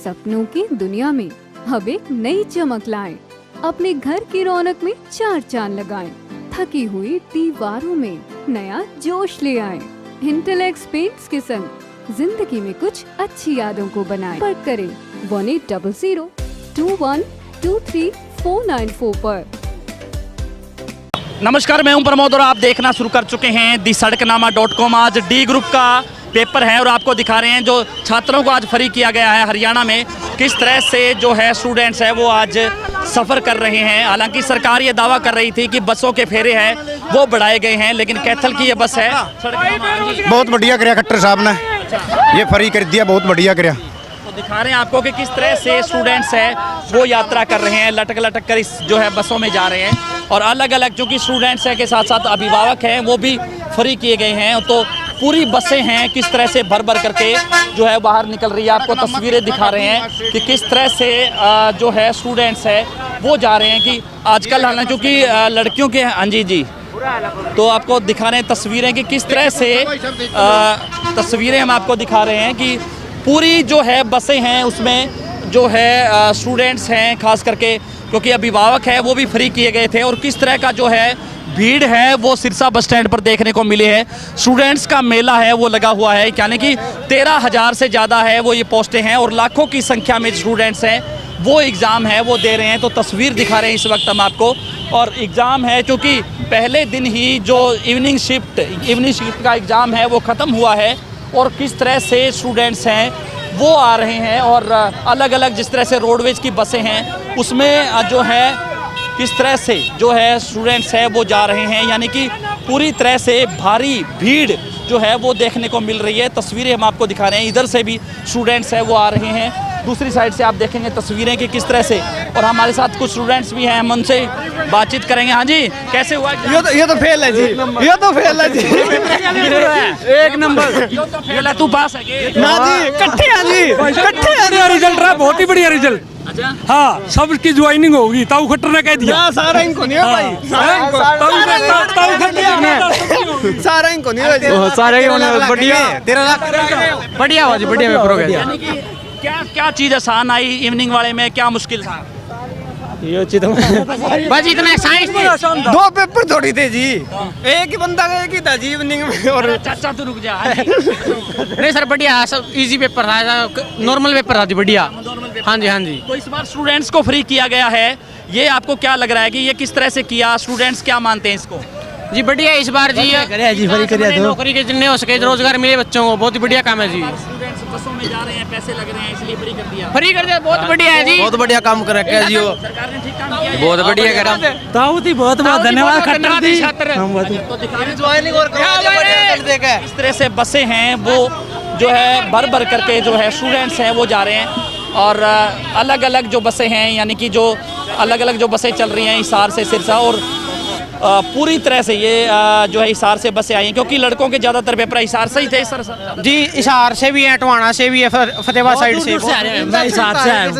सपनों की दुनिया में अब एक नई चमक लाएं। अपने घर की रौनक में चार चांद लगाएं। थकी हुई दीवारों में नया जोश ले आएं। इंटेलेक्स पेंट्स के संग जिंदगी में कुछ अच्छी यादों को बनाएं। संपर्क करें 1800-21-23-494 पर। नमस्कार, मैं हूं प्रमोद और आप देखना शुरू कर चुके हैं दी सड़कनामा.com। आज डी ग्रुप का पेपर है और आपको दिखा रहे हैं जो छात्रों को आज फ्री किया गया है हरियाणा में, किस तरह से जो है स्टूडेंट्स है वो आज सफ़र कर रहे हैं। हालांकि सरकार ये दावा कर रही थी कि बसों के फेरे हैं वो बढ़ाए गए हैं, लेकिन कैथल की ये बस है। बहुत बढ़िया कराया खट्टर साहब ने, ये फ्री कर दिया, बहुत बढ़िया कराया। तो दिखा रहे हैं आपको कि किस तरह से स्टूडेंट्स है वो यात्रा कर रहे हैं, लटक लटक कर इस जो है बसों में जा रहे हैं। और अलग अलग चूँकि स्टूडेंट्स है के साथ साथ अभिभावक हैं वो भी फ्री किए गए हैं। तो पूरी बसें हैं किस तरह से भर भर करके जो है बाहर निकल रही है। आपको तस्वीरें दिखा रहे हैं कि किस तरह से जो है स्टूडेंट्स है वो जा रहे हैं। कि आजकल हालांकि चूँकि लड़कियों के हाँ जी तो आपको दिखा रहे हैं तस्वीरें कि किस तरह से तस्वीरें हम आपको दिखा रहे हैं कि पूरी जो है बसें हैं उसमें जो है स्टूडेंट्स हैं, खास करके क्योंकि अभिभावक है वो भी फ्री किए गए थे। और किस तरह का जो है भीड़ है वो सिरसा बस स्टैंड पर देखने को मिली है। स्टूडेंट्स का मेला है वो लगा हुआ है, यानी कि 13,000 से ज़्यादा है वो ये पोस्टें हैं और लाखों की संख्या में स्टूडेंट्स हैं वो एग्ज़ाम है वो दे रहे हैं। तो तस्वीर दिखा रहे हैं इस वक्त हम आपको, और एग्ज़ाम है क्योंकि पहले दिन ही जो इवनिंग शिफ्ट का एग्ज़ाम है वो ख़त्म हुआ है। और किस तरह से स्टूडेंट्स हैं वो आ रहे हैं और अलग अलग जिस तरह से रोडवेज की बसें हैं उसमें जो है किस तरह से जो है स्टूडेंट्स है वो जा रहे हैं, यानी कि पूरी तरह से भारी भीड़ जो है वो देखने को मिल रही है। तस्वीरें हम आपको दिखा रहे हैं, इधर से भी स्टूडेंट्स है वो आ रहे हैं, दूसरी साइड से आप देखेंगे तस्वीरें कि किस तरह से। और हमारे साथ कुछ स्टूडेंट्स भी हैं, हम उनसे बातजी करेंगे। हाँ जी, कैसे हुआ? ये तो फेल है जी, ये तो फेल है जी, एक नंबर। ये तो फेल है, तू पास है ना जी, कट्ठे हैं जी, कट्ठे हैं। रिजल्ट रहा, बहुत ही बढ़िया रिजल्ट। अच्छा हाँ, सबकी ज्वाइनिंग होगी। ताऊ खट्टर ने कह दिया सारा इनको नहीं है भाई, सारा इनको नहीं है, सारा ही होने बढ़िया। 13 लाख बढ़िया हुआ जी, बढ़िया पेपर हो गया। यानी कि क्या चीज़ आसान आई इवनिंग वाले में, क्या मुश्किल था? बस इतना साइंस दो पेपर थोड़ी थे जी, एक ही बंदा का एक ही था जी इवनिंग में। और चाचा तो रुक जा। नहीं सर, बढ़िया सब इजी पेपर था, नॉर्मल पेपर था जी, बढ़िया। हाँ जी हाँ जी। तो इस बार स्टूडेंट्स को फ्री किया गया है, ये आपको क्या लग रहा है कि ये किस तरह से किया? स्टूडेंट्स क्या मानते हैं इसको? जी बढ़िया इस बार जी, नौकरी के जितने हो सके रोजगार मिले बच्चों को, बहुत ही बढ़िया काम है जी। स्टूडेंट्स बसों में जा रहे हैं, पैसे लग रहे हैं इसलिए फ्री कर दिया। फ्री कर दिया, बहुत बढ़िया है जी, बहुत बढ़िया काम कर रखा है जी, वो सरकार ने ठीक काम किया। बहुत बढ़िया करा। ताऊ जी बहुत बहुत धन्यवाद खट्टर जी। तो इस तरह से बसें हैं वो जो है भर भर करके जो है स्टूडेंट्स हैं वो जा रहे हैं। और अलग अलग जो बसें हैं, यानी कि जो अलग अलग जो बसें चल रही हैं हिसार से सिरसा, और पूरी तरह से ये जो है हिसार से बसें आई हैं क्योंकि लड़कों के ज़्यादातर पेपर हिसार से ही थे सर। जी हिसार से भी है, टवाना से भी है, फतेहाबाद साइड से। मैं हिसार से आया हूँ।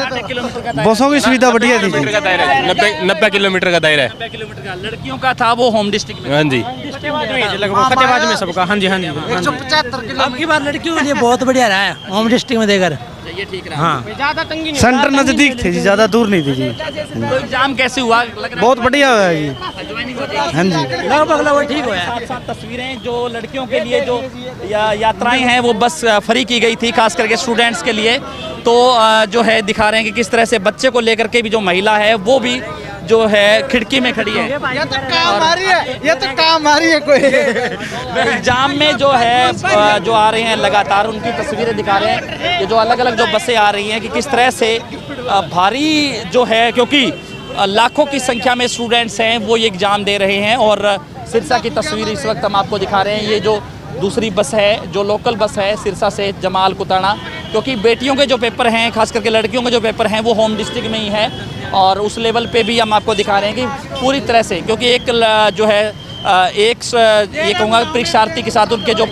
बसों की सुविधा बढ़िया थी जी। 90 किलोमीटर का दायरा है। 90 किलोमीटर का लड़कियों का था वो होम डिस्ट्रिक्ट में। हाँ जी, फतेहाबाद में सबका। हाँ जी हाँ जी। 175 अब की बार लड़कियों के लिए बहुत बढ़िया रहा है होम डिस्ट्रिक्ट में देकर। ये ठीक रहा। हाँ, ज्यादा तंगी नहीं, सेंटर नजदीक थे जी, ज्यादा दूर नहीं थी जी। तो एग्जाम कैसे हुआ? लग रहा बहुत बढ़िया हुआ है जी। ज्वाइनिंग हो हाँ जी, लगभग ठीक हो साथ साथ तस्वीरें जो लड़कियों के लिए जो यात्राएं हैं वो बस फ्री की गई थी, खास करके स्टूडेंट्स के लिए। तो जो है दिखा रहे हैं कि किस तरह से बच्चे को लेकर के भी जो महिला है वो भी जो है खिड़की में खड़ी है। ये तो काम आ रही है, ये तो काम आ रही है कोई। एग्जाम में जो है जो आ रहे हैं लगातार उनकी तस्वीरें दिखा रहे हैं, ये जो अलग अलग जो बसें आ रही हैं कि किस तरह से भारी जो है, क्योंकि लाखों की संख्या में स्टूडेंट्स हैं वो ये एग्ज़ाम दे रहे हैं। और सिरसा की तस्वीर इस वक्त हम आपको दिखा रहे हैं, ये जो दूसरी बस है जो लोकल बस है सिरसा से जमाल कुताना, क्योंकि बेटियों के जो पेपर हैं खास करके लड़कियों के जो पेपर हैं वो होम डिस्ट्रिक्ट में ही है। और उस लेवल पे भी हम आपको दिखा रहे हैं कि पूरी तरह से, क्योंकि एक जो है ये कहूँगा परीक्षार्थी के साथ उनके जो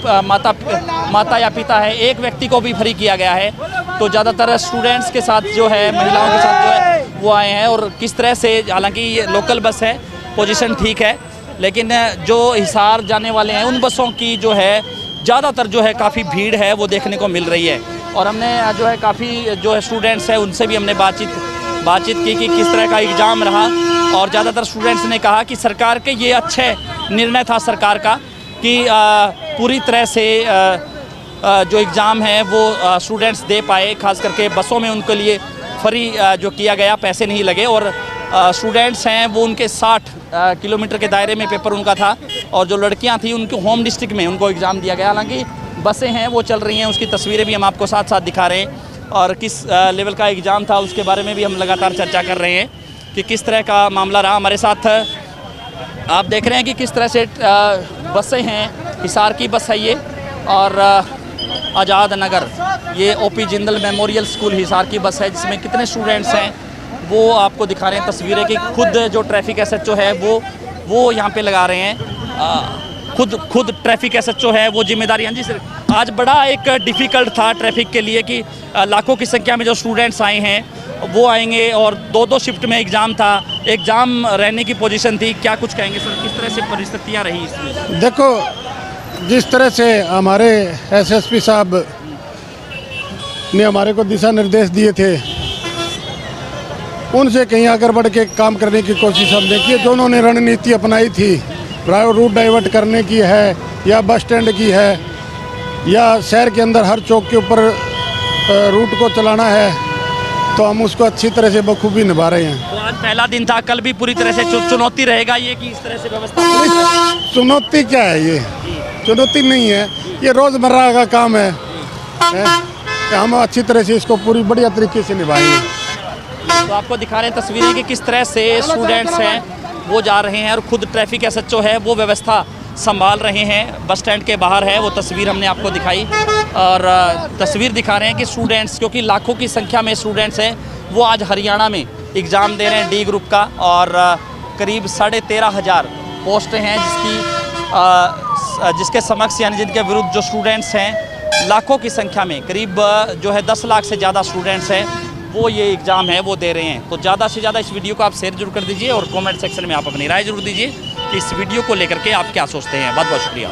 माता या पिता है, एक व्यक्ति को भी फ्री किया गया है। तो ज़्यादातर स्टूडेंट्स के साथ जो है महिलाओं के साथ जो है वो आए हैं। और किस तरह से, हालांकि ये लोकल बस है, पोजीशन ठीक है, लेकिन जो हिसार जाने वाले हैं उन बसों की जो है ज़्यादातर जो है काफ़ी भीड़ है वो देखने को मिल रही है। और हमने जो है काफ़ी जो है स्टूडेंट्स हैं उनसे भी हमने बातचीत की कि किस तरह का एग्ज़ाम रहा। और ज़्यादातर स्टूडेंट्स ने कहा कि सरकार के ये अच्छे निर्णय था सरकार का कि पूरी तरह से जो एग्ज़ाम है वो स्टूडेंट्स दे पाए, खास करके बसों में उनके लिए फ्री जो किया गया, पैसे नहीं लगे। और स्टूडेंट्स हैं वो उनके 60 किलोमीटर के दायरे में पेपर उनका था, और जो लड़कियां थी उनके होम डिस्ट्रिक्ट में उनको एग्ज़ाम दिया गया। हालांकि बसें हैं वो चल रही हैं, उसकी तस्वीरें भी हम आपको साथ साथ दिखा रहे हैं, और किस लेवल का एग्ज़ाम था उसके बारे में भी हम लगातार चर्चा कर रहे हैं कि किस तरह का मामला रहा। हमारे साथ आप देख रहे हैं कि किस तरह से बसें हैं, हिसार की बस है ये, और आज़ाद नगर, ये OP Jindal memorial school Hisar की बस है, जिसमें कितने स्टूडेंट्स हैं वो आपको दिखा रहे हैं तस्वीरें कि खुद जो ट्रैफिक एसएचओ है वो यहाँ पे लगा रहे हैं। खुद ट्रैफिक एसएचओ है वो जिम्मेदारी। हाँ जी सर, आज बड़ा एक डिफ़िकल्ट था ट्रैफिक के लिए कि लाखों की संख्या में जो स्टूडेंट्स आए हैं वो आएंगे, और 2-2 शिफ्ट में एग्ज़ाम था, एग्ज़ाम रहने की पोजीशन थी। क्या कुछ कहेंगे सर, किस तरह से परिस्थितियाँ रही इसमें? देखो, जिस तरह से हमारे एसएसपी साहब ने हमारे को दिशा निर्देश दिए थे, उनसे कहीं आगे बढ़ के काम करने की कोशिश हमने की। जो उन्होंने रणनीति अपनाई थी, रूट डाइवर्ट करने की है, या बस स्टैंड की है, या शहर के अंदर हर चौक के ऊपर रूट को चलाना है, तो हम उसको अच्छी तरह से बखूबी निभा रहे हैं। तो आज पहला दिन था, कल भी पूरी तरह से चुनौती रहेगा ये कि इस तरह से व्यवस्था? चुनौती क्या है, ये चुनौती नहीं है, ये रोज़मर्रा का काम है। हम अच्छी तरह से इसको पूरी बढ़िया तरीके से निभाएंगे। तो आपको दिखा रहे हैं तस्वीरें कि किस तरह से स्टूडेंट्स हैं वो जा रहे हैं, और खुद ट्रैफिक एसएचओ है वो व्यवस्था संभाल रहे हैं। बस स्टैंड के बाहर है वो तस्वीर हमने आपको दिखाई, और तस्वीर दिखा रहे हैं कि स्टूडेंट्स, क्योंकि लाखों की संख्या में स्टूडेंट्स हैं, वो आज हरियाणा में एग्ज़ाम दे रहे हैं डी ग्रुप का, और करीब 13,500 पोस्टें हैं जिसके समक्ष यानी जिनके विरुद्ध जो स्टूडेंट्स हैं लाखों की संख्या में, करीब जो है 10 लाख से ज़्यादा स्टूडेंट्स हैं वो ये एग्ज़ाम है वो दे रहे हैं। तो ज़्यादा से ज़्यादा इस वीडियो को आप शेयर जरूर कर दीजिए, और कमेंट सेक्शन में आप अपनी राय जरूर दीजिए कि इस वीडियो को लेकर के आप क्या सोचते हैं। बहुत बहुत शुक्रिया।